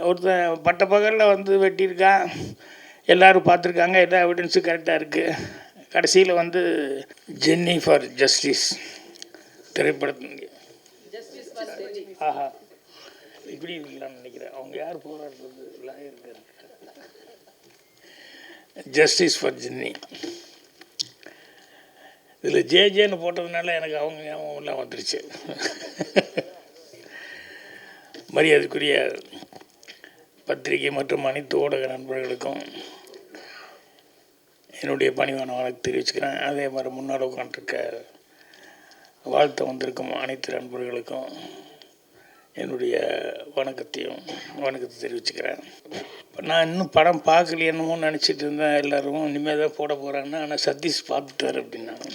ஒருத்தன் பட்ட பகலில் வந்து வெட்டியிருக்கான், எல்லோரும் பார்த்துருக்காங்க, எல்லா எவிடன்ஸும் கரெக்டாக இருக்குது. கடைசியில் வந்து ஜென்னி ஃபார் ஜஸ்டிஸ் திரைப்படத்தின் ஆஹா இப்படி இருக்கலாம்னு நினைக்கிறேன். அவங்க யார் போராடுறது லாயருக்கு ஜஸ்டிஸ் ஃபார் ஜென்னி. இதில் ஜேஜேன்னு போட்டதுனால எனக்கு அவங்க ஞாபகம்லாம் வந்துருச்சு. மரியாதைக்குரிய பத்திரிகை மற்றும் அனைத்து ஊடக நண்பர்களுக்கும் என்னுடைய பணிவான வணக்கம் தெரிவிச்சுக்கிறேன். அதே மாதிரி முன்னால் உட்காந்துருக்க வாழ்த்து வந்திருக்கும் அனைத்து நண்பர்களுக்கும் என்னுடைய வணக்கத்தை தெரிவிச்சுக்கிறேன். நான் இன்னும் படம் பார்க்கலையேன்னு நினச்சிட்டு இருந்தேன். எல்லோரும் இனிமேல் தான் போட போகிறாங்கன்னா, ஆனால் சதீஷ் பார்த்துட்டார் அப்படின்னாங்க.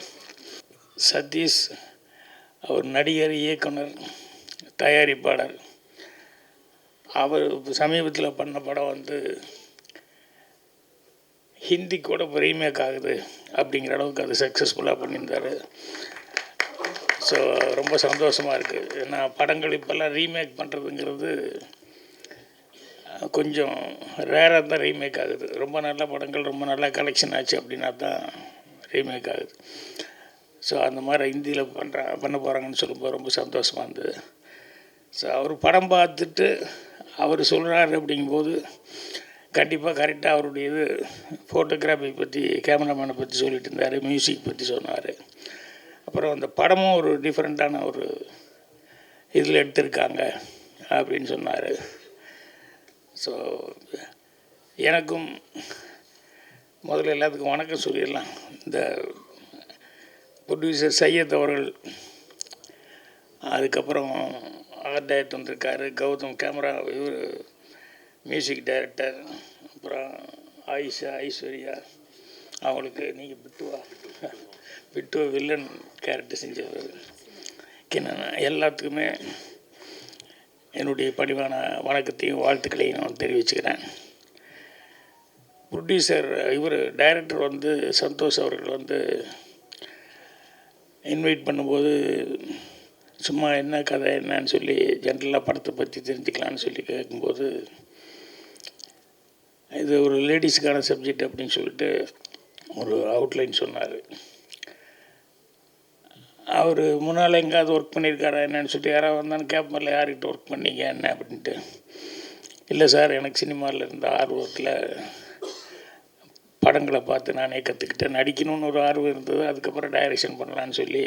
சதீஷ் அவர் நடிகர், இயக்குனர், தயாரிப்பாளர். அவர் சமீபத்தில் பண்ண படம் வந்து ஹிந்தி கூட இப்போ ரீமேக் ஆகுது அப்படிங்கிற அளவுக்கு அது சக்ஸஸ்ஃபுல்லாக பண்ணியிருந்தார். ஸோ ரொம்ப சந்தோஷமாக இருக்குது. ஏன்னா படங்கள் இப்போல்லாம் ரீமேக் பண்ணுறதுங்கிறது கொஞ்சம் ரேராக தான் ரீமேக் ஆகுது. ரொம்ப நல்ல படங்கள் ரொம்ப நல்லா கலெக்ஷன் ஆச்சு அப்படின்னா தான் ரீமேக் ஆகுது. ஸோ அந்த மாதிரி ஹிந்தியில் பண்ண போகிறாங்கன்னு சொல்லும்போது ரொம்ப சந்தோஷமாக இருந்தது. ஸோ அவர் படம் பார்த்துட்டு அவர் சொல்கிறாரு அப்படிங்கும்போது கண்டிப்பாக கரெக்டாக அவருடைய இது ஃபோட்டோகிராஃபி பற்றி, கேமராமேனை பற்றி சொல்லிட்டு இருந்தார், மியூசிக் பற்றி சொன்னார். அப்புறம் அந்த படமும் ஒரு டிஃப்ரெண்ட்டான ஒரு இதில் எடுத்திருக்காங்க அப்படின்னு சொன்னார். ஸோ எனக்கும் முதல்ல எல்லாத்துக்கும் வணக்கம் சொல்லிடலாம். இந்த ப்ரொடியூசர் சையத் அவர்கள், அதுக்கப்புறம் ஆர்ட் டைரக்டர் வந்திருக்காரு, கௌதம் கேமரா, இவர் மியூசிக் டைரக்டர், அப்புறம் ஐஸ்வர்யா, அவங்களுக்கு நீங்கள் பிட்டுவா வில்லன் கேரக்டர் செஞ்சவர், எல்லாத்துக்குமே என்னுடைய பணிவான வணக்கத்தையும் வாழ்த்துக்களையும் நான் தெரிவிச்சுக்கிறேன். ப்ரொடியூசர் இவர் டைரக்டர் வந்து சந்தோஷ் அவர்கள் வந்து இன்வைட் பண்ணும்போது சும்மா என்ன கதை என்னன்னு சொல்லி ஜென்ரலாக படத்தை பற்றி தெரிஞ்சுக்கலான்னு சொல்லி கேட்கும்போது, இது ஒரு லேடிஸுக்கான சப்ஜெக்ட் அப்படின்னு சொல்லிட்டு ஒரு அவுட்லைன் சொன்னார். அவர் முன்னால் எங்கேயாவது ஒர்க் பண்ணியிருக்காரா என்னன்னு சொல்லிட்டு யாராவது வந்தாலும் கேட்பதில்ல, யார்கிட்ட ஒர்க் பண்ணீங்க என்ன அப்படின்ட்டு. இல்லை சார், எனக்கு சினிமாவில் இருந்த ஆர்வத்தில் படங்களை பார்த்து நானே கற்றுக்கிட்டேன், நடிக்கணும்னு ஒரு ஆர்வம் இருந்தது, அதுக்கப்புறம் டைரக்ஷன் பண்ணலான்னு சொல்லி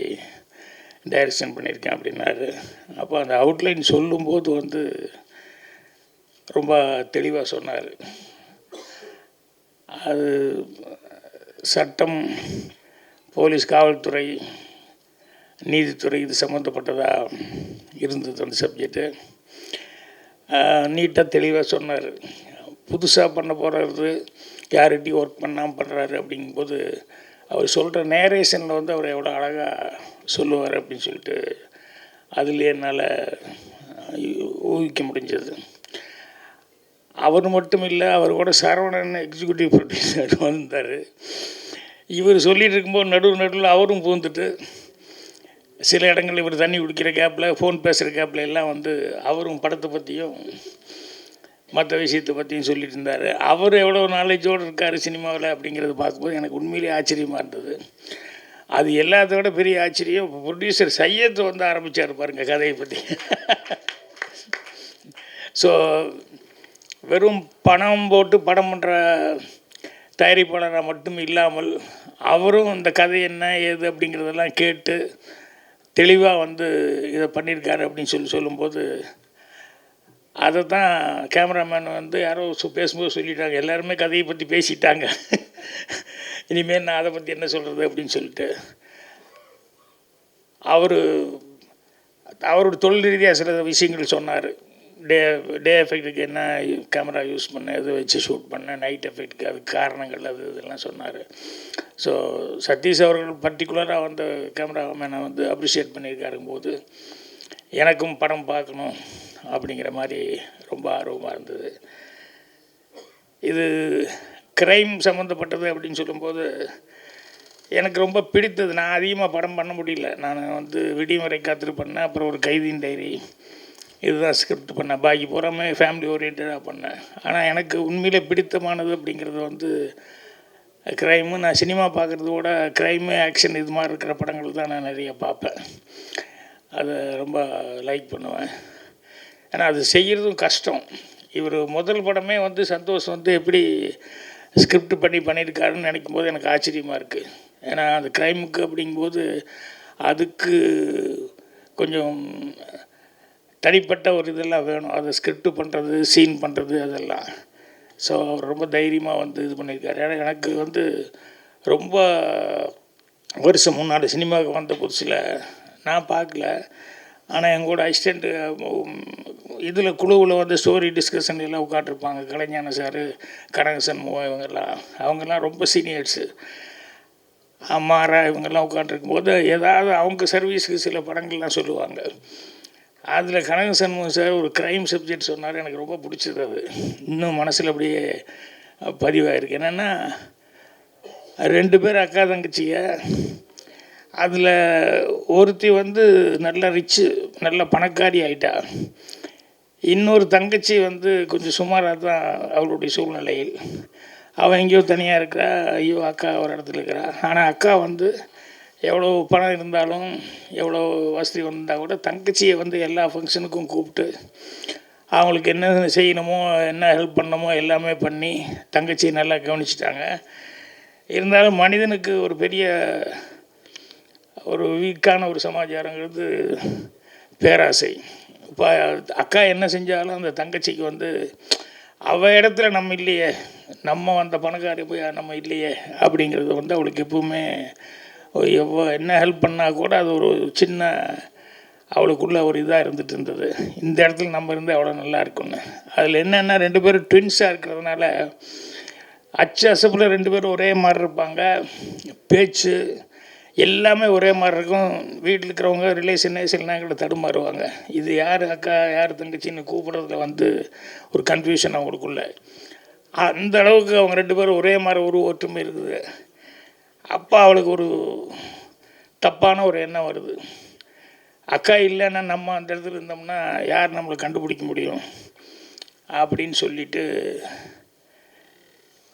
டைரக்ஷன் பண்ணியிருக்கேன் அப்படின்னாரு. அப்போ அந்த அவுட்லைன் சொல்லும்போது வந்து ரொம்ப தெளிவாக சொன்னார். அது சட்டம், போலீஸ், காவல்துறை, நீதித்துறை இது சம்மந்தப்பட்டதாக இருந்தது அந்த சப்ஜெக்டு. நீட்டாக தெளிவாக சொன்னார். புதுசாக பண்ண போகிறது, யார்கிட்டையும் ஒர்க் பண்ணாமல் பண்ணுறாரு அப்படிங்கும்போது அவர் சொல்கிற நேரேஷனில் வந்து அவர் எவ்வளோ அழகாக சொல்லுவார் அப்படின்னு சொல்லிட்டு அதுலேயே என்னால் ஊகிக்க முடிஞ்சது. அவர் மட்டும் இல்லை, அவர் கூட சரவணன் எக்ஸிக்யூட்டிவ் ப்ரொடியூசர் வந்தார். இவர் சொல்லிகிட்டு இருக்கும்போது நடுவில் அவரும் பூந்துட்டு சில இடங்களில் இவர் தண்ணி குடிக்கிற கேப்பில், ஃபோன் பேசுகிற கேப்பில் எல்லாம் வந்து அவரும் படத்தை பற்றியும் மற்ற விஷயத்தை பற்றியும் சொல்லிட்டு இருந்தார். அவர் எவ்வளோ நாலேஜோடு இருக்கார் சினிமாவில் அப்படிங்கிறது பார்க்கும்போது எனக்கு உண்மையிலேயே ஆச்சரியமாக இருந்தது. அது எல்லாத்த விட பெரிய ஆச்சரியம், ப்ரொடியூசர் சையத் வந்து ஆரம்பித்தார் பாருங்கள் கதையை பற்றி. ஸோ வெறும் பணம் போட்டு படம் பண்ணுற தயாரிப்பாளராக மட்டும் இல்லாமல் அவரும் இந்த கதை என்ன ஏது அப்படிங்கிறதெல்லாம் கேட்டு தெளிவாக வந்து இதை பண்ணியிருக்காரு அப்படின்னு சொல்லும்போது அதை தான் கேமராமேன் வந்து யாரோ பேசும்போது சொல்லிட்டாங்க, எல்லாருமே கதையை பற்றி பேசிட்டாங்க, இனிமேல் நான் அதை பற்றி என்ன சொல்கிறது அப்படின்னு சொல்லிட்டு அவரோட தொழில் ரீதியாக சில விஷயங்கள் சொன்னார். டே எஃபெக்ட்டுக்கு என்ன கேமரா யூஸ் பண்ண, எதை வச்சு ஷூட் பண்ண, நைட் எஃபெக்ட்டுக்கு அதுக்கு காரணங்கள் இதெல்லாம் சொன்னார். ஸோ சதீஷ் அவர்கள் பர்டிகுலராக வந்து கேமராமேனை வந்து அப்ரிஷியேட் பண்ணியிருக்காருங்கும்போது எனக்கும் படம் பார்க்கணும் அப்படிங்கிற மாதிரி ரொம்ப ஆர்வமாக இருந்தது. இது க்ரைம் சம்மந்தப்பட்டது அப்படின்னு சொல்லும்போது எனக்கு ரொம்ப பிடித்தது. நான் அதிகமாக படம் பண்ண முடியல. நான் வந்து விடியும் வரை காத்திரு பண்ணேன், அப்புறம் ஒரு கைதியின் டைரி, இதுதான் ஸ்கிரிப்ட் பண்ணேன். பாக்கி பூராமே ஃபேமிலி ஓரியன்டாக பண்ணேன். ஆனால் எனக்கு உண்மையிலே பிடித்தமானது அப்படிங்கிறது வந்து க்ரைமு. நான் சினிமா பார்க்குறத விட க்ரைமு, ஆக்ஷன் இது மாதிரி இருக்கிற படங்கள் தான் நான் நிறைய பார்ப்பேன். அதை ரொம்ப லைக் பண்ணுவேன். ஏன்னா அது செய்கிறதும் கஷ்டம். இவர் முதல் படமே வந்து சந்தோஷ் வந்து எப்படி ஸ்கிரிப்ட் பண்ணியிருக்காருன்னு நினைக்கும் போது எனக்கு ஆச்சரியமாக இருக்குது. ஏன்னா அது க்ரைமுக்கு அப்படிங்கும்போது அதுக்கு கொஞ்சம் தனிப்பட்ட ஒரு இதெல்லாம் வேணும். அதை ஸ்கிரிப்ட் பண்ணுறது, சீன் பண்ணுறது அதெல்லாம். ஸோ அவர் ரொம்ப தைரியமாக வந்து இது பண்ணியிருக்காரு. ஏன்னா எனக்கு வந்து ரொம்ப வருஷம் முன்னாடி சினிமாவுக்கு வந்த புதுசில் நான் பார்க்கல. ஆனால் எங்களோட அசிஸ்டண்ட்டு இதில் குழுவில் வந்து ஸ்டோரி டிஸ்கஷன் எல்லாம் உட்காந்துருப்பாங்க. கலைஞான சார், கனகசன் அவங்கெல்லாம் ரொம்ப சீனியர்ஸு. அம்மாரா இவங்கெல்லாம் உட்காந்துருக்கும் போது ஏதாவது அவங்க சர்வீஸுக்கு சில படங்கள்லாம் சொல்லுவாங்க. அதில் கனகசண்முகம் சார் ஒரு க்ரைம் சப்ஜெக்ட் சொன்னார். எனக்கு ரொம்ப பிடிச்சது. அது இன்னும் மனசில் அப்படியே பதிவாயிருக்கு. என்னென்னா 2 பேர் அக்கா தங்கச்சிங்க. அதில் ஒருத்தி வந்து நல்ல ரிச்சு, நல்ல பணக்காரி ஆகிட்டா. இன்னொரு தங்கச்சி வந்து கொஞ்சம் சுமாராக தான் அவளுடைய சூழ்நிலையில். அவன் எங்கேயோ தனியாக இருக்கிறா. ஐயோ அக்கா ஒரு இடத்துல இருக்கிறா. ஆனால் அக்கா வந்து எவ்வளோ பணம் இருந்தாலும், எவ்வளோ வசதி வந்தால் கூட தங்கச்சியை வந்து எல்லா ஃபங்க்ஷனுக்கும் கூப்பிட்டு அவங்களுக்கு என்ன செய்யணுமோ, என்ன ஹெல்ப் பண்ணணுமோ எல்லாமே பண்ணி தங்கச்சியை நல்லா கவனிச்சிட்டாங்க. இருந்தாலும் மனிதனுக்கு ஒரு பெரிய ஒரு வீக்கான ஒரு சமாச்சாரங்கிறது பேராசை. இப்போ அக்கா என்ன செஞ்சாலும் அந்த தங்கச்சிக்கு வந்து அவள் இடத்துல நம்ம இல்லையே, நம்ம அந்த பணக்காரி போய் நம்ம இல்லையே அப்படிங்கிறது வந்து அவளுக்கு எப்பவுமே என்ன ஹெல்ப் பண்ணால் கூட அது ஒரு சின்ன அவளுக்குள்ள ஒரு இதாக இருந்துகிட்டு இருந்தது. இந்த இடத்துல நம்ம இருந்து அவ்வளோ நல்லா இருக்குன்னு. அதில் என்னென்னா 2 பேரும் ட்வின்ஸாக இருக்கிறதுனால அசப்பில் 2 பேரும் ஒரே மாதிரி இருப்பாங்க. பேச்சு எல்லாமே ஒரே மாதிரி இருக்கும். வீட்டில் இருக்கிறவங்க ரிலேஷனே சில நேரங்களில் தடுமாறுவாங்க. இது யார் அக்கா யார் தங்கச்சின்னு கூப்பிட்றதுல வந்து ஒரு கன்ஃபியூஷன் அவங்களுக்குள்ள. அந்த அளவுக்கு அவங்க 2 பேரும் ஒரே மாதிரி ஒரு ஒற்றுமை இருக்குது. அப்போ அவளுக்கு ஒரு தப்பான ஒரு எண்ணம் வருது. அக்கா இல்லைன்னா நம்ம அந்த இடத்துல இருந்தோம்னா யார் நம்மளை கண்டுபிடிக்க முடியும் அப்படின்னு சொல்லிட்டு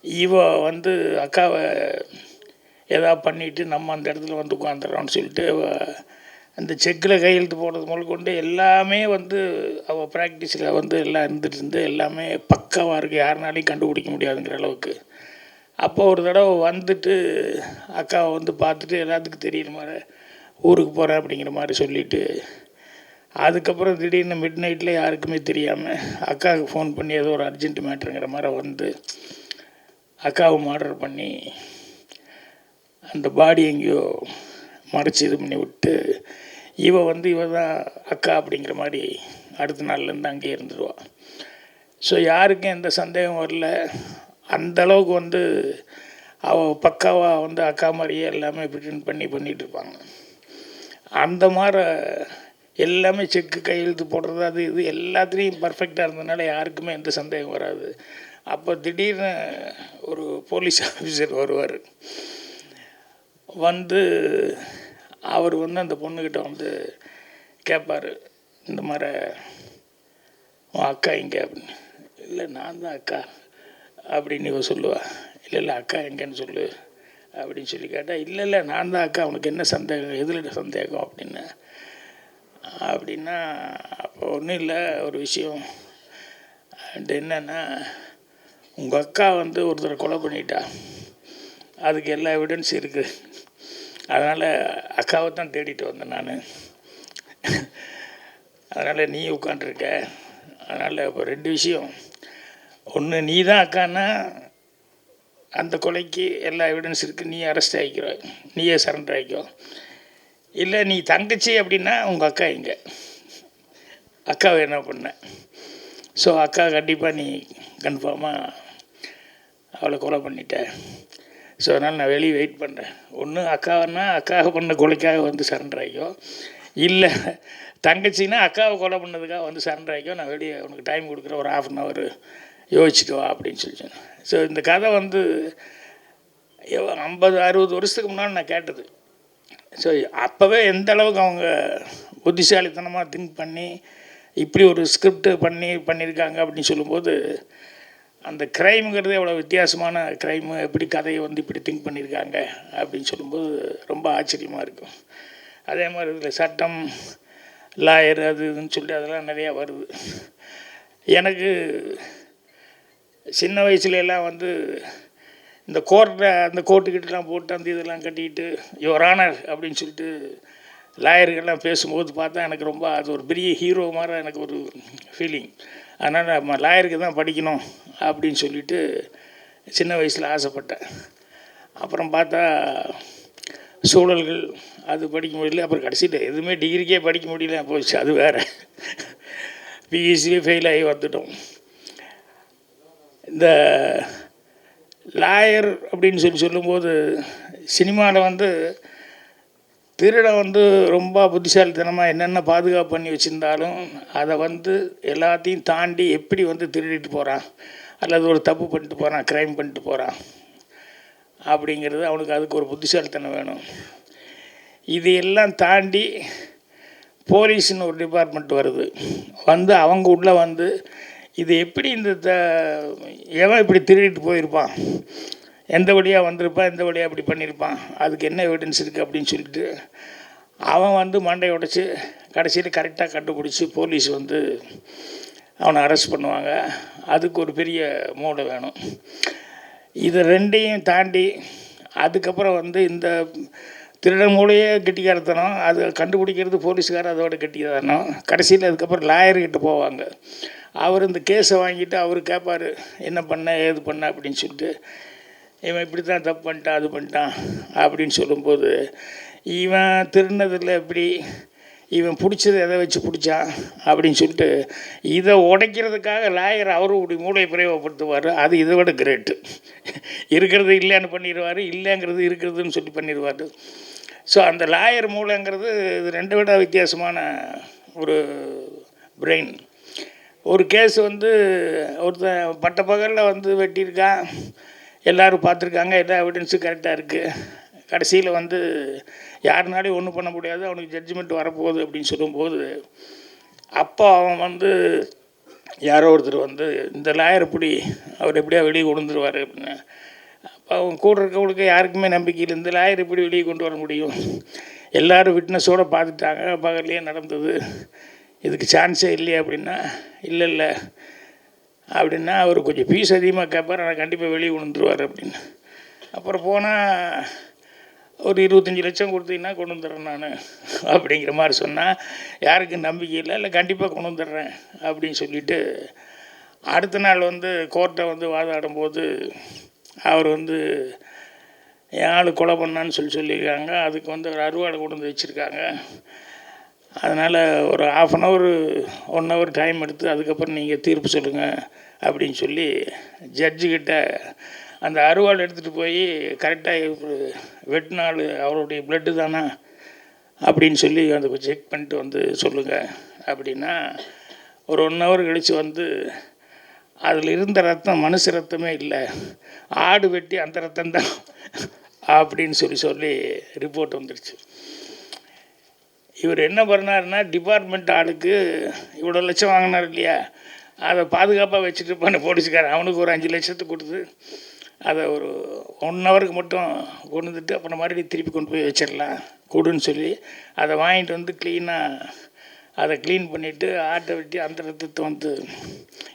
இவ வந்து அக்காவை எதாவது பண்ணிவிட்டு நம்ம அந்த இடத்துல வந்து உட்காந்துடுறோன்னு சொல்லிட்டு அந்த செக்கில் கையெழுத்து போடுறது முதல் கொண்டு எல்லாமே வந்து அவள் ப்ராக்டிஸில் வந்து எல்லாம் இருந்துகிட்டு இருந்து எல்லாமே பக்காவாக இருக்குது. யாருனாலையும் கண்டுபிடிக்க முடியாதுங்கிற அளவுக்கு. அப்போ ஒரு தடவை வந்துட்டு அக்காவை வந்து பார்த்துட்டு எல்லாத்துக்கும் தெரியுற மாதிரி ஊருக்கு போகிறேன் அப்படிங்கிற மாதிரி சொல்லிவிட்டு அதுக்கப்புறம் திடீர்னு மிட் நைட்டில் யாருக்குமே தெரியாமல் அக்காவுக்கு ஃபோன் பண்ணி ஏதோ ஒரு அர்ஜென்ட் மேட்ருங்கிற மாதிரி வந்து அக்காவை மர்டர் பண்ணி அந்த பாடி எங்கேயோ மறைச்சி இது பண்ணி விட்டு இவ தான் அக்கா அப்படிங்கிற மாதிரி அடுத்த நாள்லேருந்து அங்கேயே இருந்துடுவாள். ஸோ யாருக்கும் எந்த சந்தேகம் வரல. அந்தளவுக்கு வந்து அவள் பக்காவாக வந்து அக்கா மாதிரியே எல்லாமே ப்ரிட்டெண்ட் பண்ணிகிட்ருப்பாங்க. அந்த மாதிரி எல்லாமே செக்கு கையெழுத்து போடுறது அது இது எல்லாத்துலேயும் பர்ஃபெக்டாக இருந்ததுனால யாருக்குமே எந்த சந்தேகம் வராது. அப்போ திடீர்னு ஒரு போலீஸ் ஆஃபீஸர் வருவார். வந்து அவர் வந்து அந்த பொண்ணுக்கிட்ட வந்து கேட்பார், இந்த மாதிரி உன் அக்கா எங்கே அப்படின்னு. இல்லை நான் தான் அக்கா அப்படின்னு இவ சொல்லுவாள். இல்லை அக்கா எங்கேன்னு சொல்லு அப்படின்னு சொல்லி கேட்டால் இல்லை நான் தான் அக்கா, உனக்கு என்ன சந்தேகம், எதில் சந்தேகம் அப்படின்னா அப்போ ஒன்றும் இல்லை, ஒரு விஷயம் என்னென்னா உங்கள் அக்கா வந்து ஒருத்தரை கொலை பண்ணிட்டா, அதுக்கு எல்லா எவிடன்ஸ் இருக்குது, அதனால் அக்காவை தான் தேடிட்டு வந்தேன் நான், அதனால் நீ உட்காண்ட்ருக்க, அதனால் இப்போ 2 விஷயம், ஒன்று நீ தான் அக்கான்னா அந்த கொலைக்கு எல்லா எவிடன்ஸ் இருக்குது, நீ அரெஸ்ட் ஆகிக்கிற, நீயே சரண்டர் ஆகிக்கோ, இல்லை நீ தங்கச்சி அப்படின்னா உங்கள் அக்கா எங்கே, அக்காவை என்ன பண்ண. ஸோ அக்கா கண்டிப்பாக நீ கன்ஃபார்மாக அவளை கொலை பண்ணிட்ட. ஸோ அதனால் நான் வெளியே வெயிட் பண்ணுறேன். ஒன்று அக்காவன்னா அக்காவை பண்ண கொலைக்காக வந்து சரண்டர் ஆகிக்கோ, இல்லை தங்கச்சின்னா அக்காவை கொலை பண்ணதுக்காக வந்து சரண்டர் ஆகிக்கோ, நான் வெளியே உனக்கு டைம் கொடுக்குறேன், ஒரு 1/2 அன் ஹவர் யோசிச்சுட்டு வா அப்படின்னு சொல்லி. ஸோ இந்த கதை வந்து 50-60 வருஷத்துக்கு முன்னாடி நான் கேட்டது. ஸோ அப்போவே எந்த அளவுக்கு அவங்க புத்திசாலித்தனமாக திங்க் பண்ணி இப்படி ஒரு ஸ்கிரிப்ட் பண்ணியிருக்காங்க அப்படின்னு சொல்லும்போது அந்த க்ரைமுங்கிறது எவ்வளோ வித்தியாசமான க்ரைமு, எப்படி கதையை வந்து இப்படி திங்க் பண்ணியிருக்காங்க அப்படின்னு சொல்லும்போது ரொம்ப ஆச்சரியமாக இருக்கும். அதே மாதிரி இதில் சட்டம், லாயர் அது இதுன்னு சொல்லி அதெல்லாம் நிறையா வருது. எனக்கு சின்ன வயசுலலாம் வந்து இந்த அந்த கோட்டுக்கிட்டலாம் போட்டு அந்த இதெல்லாம் கட்டிக்கிட்டு யுவர் ஆனர் அப்படின்னு சொல்லிட்டு லாயர்கள்லாம் பேசும்போது பார்த்தா எனக்கு ரொம்ப அது ஒரு பெரிய ஹீரோ மாதிரி எனக்கு ஒரு ஃபீலிங். அதனால் நம்ம லாயருக்கு தான் படிக்கணும் அப்படின்னு சொல்லிட்டு சின்ன வயசில் ஆசைப்பட்டேன். அப்புறம் பார்த்தா சூழல்கள் அது படிக்க முடியல. அப்புறம் கடைசியில் எதுவுமே டிகிரிக்கே படிக்க முடியல போச்சு. அது வேறு பிஎஸ்சியே ஃபெயில் ஆகி வந்துட்டோம். இந்த லாயர் அப்படின்னு சொல்லும்போது சினிமாவில் வந்து திருடன் வந்து ரொம்ப புத்திசாலித்தனமாக என்னென்ன பாதுகாப்பு பண்ணி வச்சுருந்தாலும் அதை வந்து எல்லாத்தையும் தாண்டி எப்படி வந்து திருடிட்டு போகிறான் அல்லது ஒரு தப்பு பண்ணிட்டு போகிறான், க்ரைம் பண்ணிட்டு போகிறான் அப்படிங்கிறது அவனுக்கு அதுக்கு ஒரு புத்திசாலித்தனம் வேணும். இது எல்லாம் தாண்டி போலீஸ்னு ஒரு டிபார்ட்மெண்ட் வருது. வந்து அவங்க உள்ளே வந்து இது எப்படி எவன் இப்படி திருடிட்டு போயிருப்பான், எந்த வழியாக வந்திருப்பான், எந்த வழியாக இப்படி பண்ணியிருப்பான், அதுக்கு என்ன எவிடன்ஸ் இருக்குது அப்படின்னு சொல்லிட்டு அவன் வந்து மண்டையை உடைச்சி கடைசியில் கரெக்டாக கண்டுபிடிச்சி போலீஸ் வந்து அவனை அரெஸ்ட் பண்ணுவாங்க. அதுக்கு ஒரு பெரிய மூளை வேணும். இது ரெண்டையும் தாண்டி அதுக்கப்புறம் வந்து இந்த திருடன் மூலையே கெட்டிக்காரத்தனம், அது கண்டுபிடிக்கிறது போலீஸ்காரர் அதோட கெட்டிக்காரத்தனம். கடைசியில் அதுக்கப்புறம் லாயர்கிட்ட போவாங்க. அவர் இந்த கேஸை வாங்கிட்டு அவர் கேட்பார், என்ன பண்ண ஏது பண்ண அப்படின்னு சொல்லிட்டு. இவன் இப்படி தான் தப்பு பண்ணிட்டான், அது பண்ணிட்டான் அப்படின்னு சொல்லும்போது இவன் திருநதில் எப்படி இவன் பிடிச்சது எதை வச்சு பிடிச்சான் அப்படின்னு சொல்லிட்டு இதை உடைக்கிறதுக்காக லாயர் அவருடைய மூளையை பிரயோகப்படுத்துவார். அது இதை விட கிரேட்டு. இருக்கிறது இல்லைன்னு பண்ணிடுவார், இல்லைங்கிறது இருக்கிறதுன்னு சொல்லி பண்ணிடுவார். ஸோ அந்த லாயர் மூளைங்கிறது இது ரெண்டு விட வித்தியாசமான ஒரு பிரெயின். ஒரு கேஸ் வந்து ஒருத்தன் பட்ட பகலில் வந்து வெட்டியிருக்கான், எல்லோரும் பார்த்துருக்காங்க, எல்லா எவிடன்ஸும் கரெக்டாக இருக்குது. கடைசியில் வந்து யாருனாலையும் ஒன்றும் பண்ண முடியாது, அவனுக்கு ஜட்ஜ்மெண்ட் வரப்போகுது அப்படின்னு சொல்லும்போது அப்போ அவன் வந்து யாரோ ஒருத்தர் வந்து இந்த லாயர் எப்படி அவர் எப்படியா வெளியே கொண்டு வந்துடுவார் அப்படின்னு. அப்போ அவங்க கூட இருக்கவங்களுக்கு யாருக்குமே நம்பிக்கை இல்லை, இந்த லாயர் எப்படி வெளியே கொண்டு வர முடியும், எல்லோரும் விட்னஸோடு பார்த்துட்டாங்க, பகல்லையே நடந்தது, இதுக்கு சான்ஸே இல்லையா அப்படின்னா இல்லை அப்படின்னா அவர் கொஞ்சம் ஃபீஸ் அதிகமாக கேட்பார், ஆனால் கண்டிப்பாக வெளியே கொண்டு வந்துடுவார் அப்படின்னு. அப்புறம் போனால் ஒரு 25 லட்சம் கொடுத்தீங்கன்னா கொண்டு வந்துடுறேன் நான் அப்படிங்கிற மாதிரி சொன்னால் யாருக்கு நம்பிக்கை இல்லை கண்டிப்பாக கொண்டு வந்துடுறேன் அப்படின்னு சொல்லிவிட்டு அடுத்த நாள் வந்து கோர்ட்டை வந்து வாதாடும்போது அவர் வந்து என் ஆள் கொலை பண்ணான்னு சொல்லியிருக்காங்க. அதுக்கு வந்து ஒரு அறுவாடை கொண்டு வந்து வச்சுருக்காங்க. அதனால் ஒரு 1 ஹவர் டைம் எடுத்து அதுக்கப்புறம் நீங்கள் தீர்ப்பு சொல்லுங்கள் அப்படின்னு சொல்லி ஜட்ஜுக்கிட்ட அந்த அறுவாள் எடுத்துகிட்டு போய் கரெக்டாக வெட்டினாள் அவருடைய பிளட்டு தானா அப்படின்னு சொல்லி அதை செக் பண்ணிட்டு வந்து சொல்லுங்கள் அப்படின்னா ஒரு 1 ஹவர் கழித்து வந்து அதில் இருந்த ரத்தம் மனுஷ ரத்தமே இல்லை, ஆடு வெட்டி அந்த ரத்தம் தான் அப்படின்னு சொல்லி ரிப்போர்ட் வந்துடுச்சு. இவர் என்ன பண்ணாருன்னா டிபார்ட்மெண்ட் ஆளுக்கு இவ்வளோ லட்சம் வாங்கினார் இல்லையா, அதை பாதுகாப்பாக வச்சுட்டு பண்ண போலீஸ்காரன் அவனுக்கு ஒரு 5 லட்சத்துக்கு கொடுத்து அதை ஒரு 1 ஹவருக்கு மட்டும் கொண்டு வந்துட்டு அப்புறம் மறுபடியும் திருப்பி கொண்டு போய் வச்சிடலாம் கொடுன்னு சொல்லி அதை வாங்கிட்டு வந்து அதை க்ளீன் பண்ணிவிட்டு ஆட்டை வெட்டி அந்த ரத்தத்தை வந்து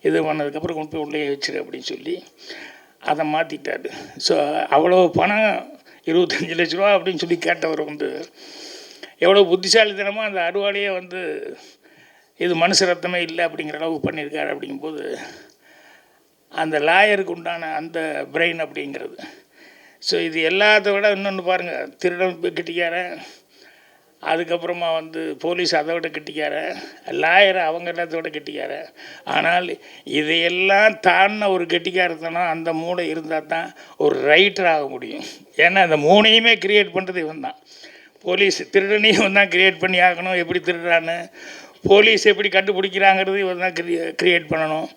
இது பண்ணதுக்கப்புறம் கொண்டு போய் உள்ளே வச்சிரு அப்படின்னு சொல்லி அதை மாற்றிட்டார். ஸோ அவ்வளோ பணம் 25 லட்ச ரூபா அப்படின்னு சொல்லி கேட்டவர் வந்து எவ்வளோ புத்திசாலித்தனமாக அந்த அறுவாலையே வந்து இது மனுஷ ரத்தமே இல்லை அப்படிங்கிற அளவுக்கு பண்ணியிருக்காரு. அப்படிங்கும்போது அந்த லாயருக்கு உண்டான அந்த பிரெயின் அப்படிங்கிறது. ஸோ இது எல்லாத்த விட இன்னொன்று பாருங்கள், திருடன் கெட்டிக்காரன், அதுக்கப்புறமா வந்து போலீஸ் அதை விட கெட்டிக்காரன், லாயரை அவங்க எல்லாத்த விட கெட்டிக்காரன். ஆனால் இதையெல்லாம் தாண்டின ஒரு கெட்டிக்காரத்தனம் அந்த மூளை இருந்தால் தான் ஒரு ரைட்டர் ஆக முடியும். ஏன்னா அந்த 3ஐயுமே கிரியேட் பண்ணுறது இவன் தான். போலீஸ் திருடனையும் தான் கிரியேட் பண்ணி ஆகணும், எப்படி திருடுறான்னு, போலீஸ் எப்படி கண்டுபிடிக்கிறாங்கிறது இவன் தான் கிரியேட் பண்ணணும்,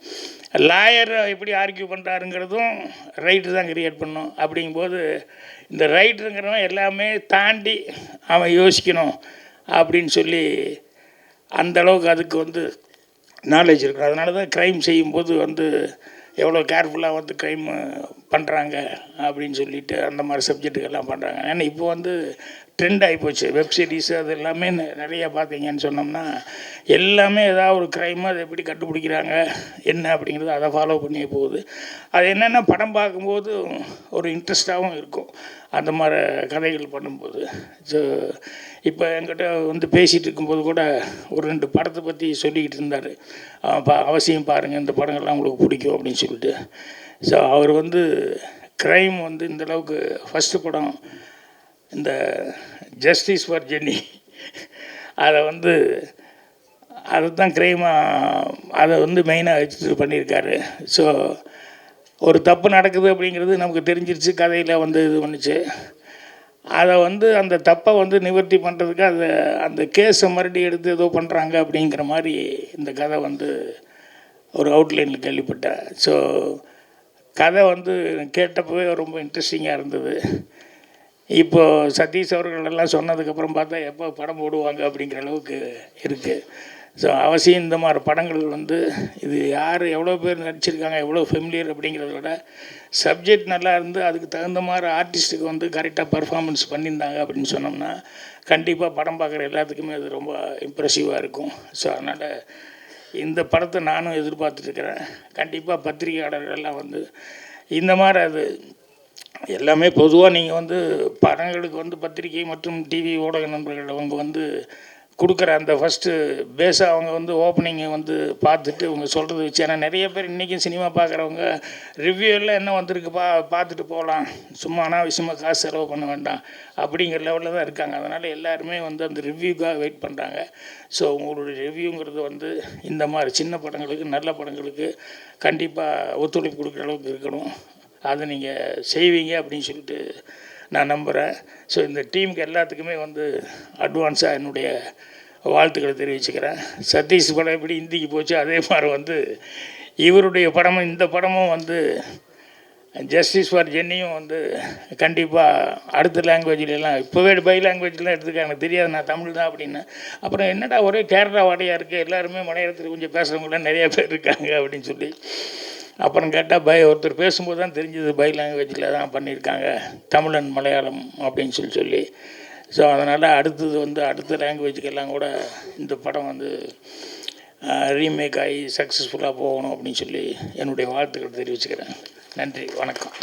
லாயர் எப்படி ஆர்கியூ பண்ணுறாருங்கிறதும் ரைட்டு தான் கிரியேட் பண்ணணும். அப்படிங்கும்போது இந்த ரைட்டருங்கிறவன் எல்லாமே தாண்டி அவன் யோசிக்கணும் அப்படின்னு சொல்லி அந்தளவுக்கு அதுக்கு வந்து நாலேஜ் இருக்கும். அதனால தான் க்ரைம் செய்யும்போது வந்து எவ்வளோ கேர்ஃபுல்லாக வந்து க்ரைம் பண்ணுறாங்க அப்படின்னு சொல்லிட்டு அந்த மாதிரி சப்ஜெக்ட்டுக்கெல்லாம் பண்ணுறாங்க. ஏன்னா இப்போ வந்து ட்ரெண்ட் ஆகிப்போச்சு. வெப் சீரிஸ் அது எல்லாமே நிறையா பார்த்தீங்கன்னு சொன்னோம்னா எல்லாமே ஏதாவது ஒரு க்ரைமு அதை எப்படி கண்டுபிடிக்கிறாங்க என்ன அப்படிங்கிறது அதை ஃபாலோ பண்ணியே போகுது. அது என்னென்னா படம் பார்க்கும்போது ஒரு இன்ட்ரெஸ்ட்டாகவும் இருக்கும் அந்த மாதிரி கதைகள் பண்ணும்போது. ஸோ இப்போ என்கிட்ட வந்து பேசிகிட்டு இருக்கும்போது கூட ஒரு 2 படத்தை பற்றி சொல்லிக்கிட்டு இருந்தார். அவசியம் பாருங்கள், இந்த படங்கள்லாம் உங்களுக்கு பிடிக்கும் அப்படின்னு சொல்லிட்டு. ஸோ அவர் வந்து க்ரைம் வந்து இந்தளவுக்கு ஃபஸ்ட்டு படம் இந்த ஜஸ்டிஸ் ஃபார் ஜென்னி அதை வந்து அதை தான் க்ரைமாக அதை வந்து மெயினாக வச்சுட்டு பண்ணியிருக்காரு. ஸோ ஒரு தப்பு நடக்குது அப்படிங்கிறது நமக்கு தெரிஞ்சிருச்சு, கதையில் வந்து இது பண்ணுச்சு. அதை வந்து அந்த தப்பை வந்து நிவர்த்தி பண்ணுறதுக்கு அதை அந்த கேஸை மறுபடியும் எடுத்து ஏதோ பண்ணுறாங்க அப்படிங்கிற மாதிரி இந்த கதை வந்து ஒரு அவுட்லைனில் கேள்விப்பட்டேன். ஸோ கதை வந்து கேட்டப்பவே ரொம்ப இன்ட்ரெஸ்டிங்காக இருந்தது. இப்போது சதீஷ் அவர்களெல்லாம் சொன்னதுக்கப்புறம் பார்த்தா எப்போ படம் போடுவாங்க அப்படிங்கிற அளவுக்கு இருக்குது. ஸோ அவசியம் இந்த மாதிரி படங்கள் வந்து இது யார் எவ்வளோ பேர் நடிச்சிருக்காங்க, எவ்வளோ ஃபெமிலியர் அப்படிங்கிறத விட சப்ஜெக்ட் நல்லா இருந்து அதுக்கு தகுந்த மாதிரி ஆர்டிஸ்ட்டுக்கு வந்து கரெக்டாக பர்ஃபார்மன்ஸ் பண்ணியிருந்தாங்க அப்படின்னு சொன்னோம்னா கண்டிப்பாக படம் பார்க்குற எல்லாத்துக்குமே அது ரொம்ப இம்ப்ரெசிவாக இருக்கும். ஸோ அதனால் இந்த படத்தை நானும் எதிர்பார்த்துட்ருக்கிறேன். கண்டிப்பாக பத்திரிகையாளர்கள்லாம் வந்து இந்த மாதிரி அது எல்லாமே பொதுவாக நீங்கள் வந்து படங்களுக்கு வந்து பத்திரிகை மற்றும் டிவி ஊடக நண்பர்கள் அவங்க வந்து கொடுக்குற அந்த ஃபஸ்ட்டு பேஸாக அவங்க வந்து ஓப்பனிங்கை வந்து பார்த்துட்டு அவங்க சொல்கிறது வச்சு, ஏன்னா நிறைய பேர் இன்றைக்கும் சினிமா பார்க்குறவங்க ரிவ்யூவில் என்ன வந்திருக்கு பார்த்துட்டு போகலாம், சும்மா அனாவசியமாக காசு செலவு பண்ண வேண்டாம் அப்படிங்கிற லெவலில் தான் இருக்காங்க. அதனால் எல்லாருமே வந்து அந்த ரிவ்யூக்காக வெயிட் பண்ணுறாங்க. ஸோ உங்களுடைய ரிவ்யூங்கிறது வந்து இந்த மாதிரி சின்ன படங்களுக்கு நல்ல படங்களுக்கு கண்டிப்பாக ஒத்துழைப்பு கொடுக்குற அளவுக்கு இருக்கணும். அதை நீங்கள் செய்வீங்க அப்படின்னு சொல்லிட்டு நான் நம்புகிறேன். ஸோ இந்த டீமுக்கு எல்லாத்துக்குமே வந்து அட்வான்ஸாக என்னுடைய வாழ்த்துக்களை தெரிவிச்சுக்கிறேன். சதீஷ் படம் எப்படி ஹிந்திக்கு போச்சு அதே மாதிரி வந்து இவருடைய படமும் இந்த படமும் வந்து ஜஸ்டிஸ் ஃபார் ஜென்னியும் வந்து கண்டிப்பாக அடுத்த லாங்குவேஜ்லாம் இப்போவே பை லாங்குவேஜ்லாம் எடுத்துக்க எனக்கு தெரியாது, நான் தமிழ் தான் அப்படின்னு. அப்புறம் என்னடா ஒரே கேரளா வாடையாக இருக்குது, எல்லாருமே மலையாளத்தில் கொஞ்சம் பேசுகிறவங்களாம் நிறையா பேர் இருக்காங்க அப்படின்னு சொல்லி அப்புறம் கேட்டால் ஒருத்தர் பேசும்போது தான் தெரிஞ்சது பை லாங்குவேஜில் தான் பண்ணியிருக்காங்க, தமிழ் அண்ட் மலையாளம் அப்படின்னு சொல்லி. ஸோ அதனால் அடுத்தது வந்து அடுத்த லாங்குவேஜுக்கெல்லாம் கூட இந்த படம் வந்து ரீமேக் ஆகி சக்ஸஸ்ஃபுல்லாக போகணும் அப்படின்னு சொல்லி என்னுடைய வாழ்த்துக்கள் தெரிவிச்சுக்கிறேன். நன்றி, வணக்கம்.